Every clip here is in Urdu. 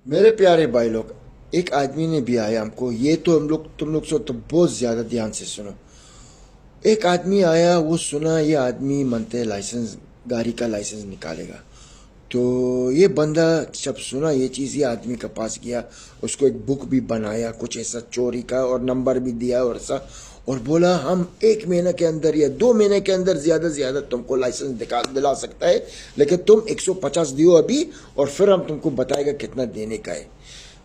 میرے پیارے بھائی لوگ، ایک آدمی نے بھی آیا ہم کو، یہ تو تم لوگ سو تو بہت زیادہ دھیان سے سنو۔ ایک آدمی آیا، وہ سنا یہ آدمی منتے لائسنس، گاڑی کا لائسنس نکالے گا۔ تو یہ بندہ جب سنا یہ چیز، یہ آدمی کے پاس گیا، اس کو ایک بک بھی بنایا کچھ ایسا چوری کا، اور نمبر بھی دیا اور ایسا، اور بولا ہم 1 مہینہ کے اندر یا 2 مہینے کے اندر زیادہ سے زیادہ تم کو لائسنس دلا سکتا ہے، لیکن تم 150 دیو ابھی، اور پھر ہم تم کو بتائے گا کتنا دینے کا ہے۔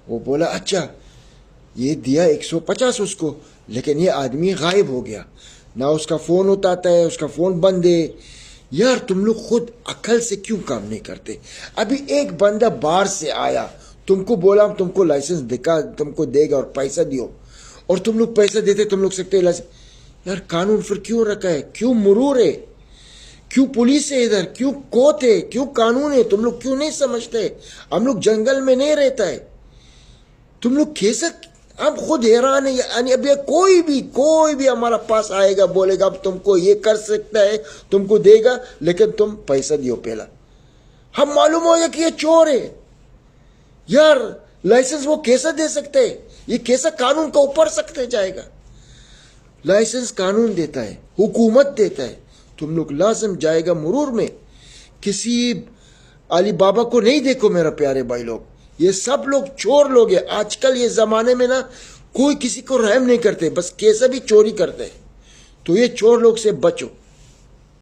وہ بولا اچھا، یہ دیا 150 اس کو، لیکن یہ آدمی غائب ہو گیا، نہ اس کا فون اٹھاتا ہے، اس کا فون بند ہے۔ یار تم لوگ خود عقل سے کیوں کام نہیں کرتے؟ ابھی ایک بندہ باہر سے آیا، تم کو بولا ہم تم کو لائسنس تم کو دے گا اور پیسہ دیو، اور تم لوگ پیسہ دیتے، تم لوگ سکتے لائسنس۔ یار قانون پھر کیوں رکھا ہے؟ کیوں مرور ہے؟ کیوں پولیس ہے ادھر؟ کیوں کوت ہے؟ کیوں قانون ہے؟ تم لوگ کیوں نہیں سمجھتے؟ ہم لوگ جنگل میں نہیں رہتا ہے، تم لوگ کیسے؟ ہم خود حیران ہیں۔ یعنی ابھی کوئی بھی ہمارا پاس آئے گا، بولے گا اب تم کو یہ کر سکتا ہے، تم کو دے گا، لیکن تم پیسہ دیو پہلا۔ ہم معلوم ہوگا کہ یہ چور ہے۔ یار لائسنس وہ کیسا دے سکتے ہے؟ یہ کیسا قانون کا اوپر سکتے جائے گا؟ لائسنس قانون دیتا ہے، حکومت دیتا ہے۔ تم لوگ لازم جائے گا مرور میں، کسی علی بابا کو نہیں دیکھو میرا پیارے بھائی لوگ، یہ سب لوگ چور لوگ ہیں۔ آج کل یہ زمانے میں نا کوئی کسی کو رحم نہیں کرتے، بس کیسا بھی چوری کرتے ہیں۔ تو یہ چور لوگ سے بچو۔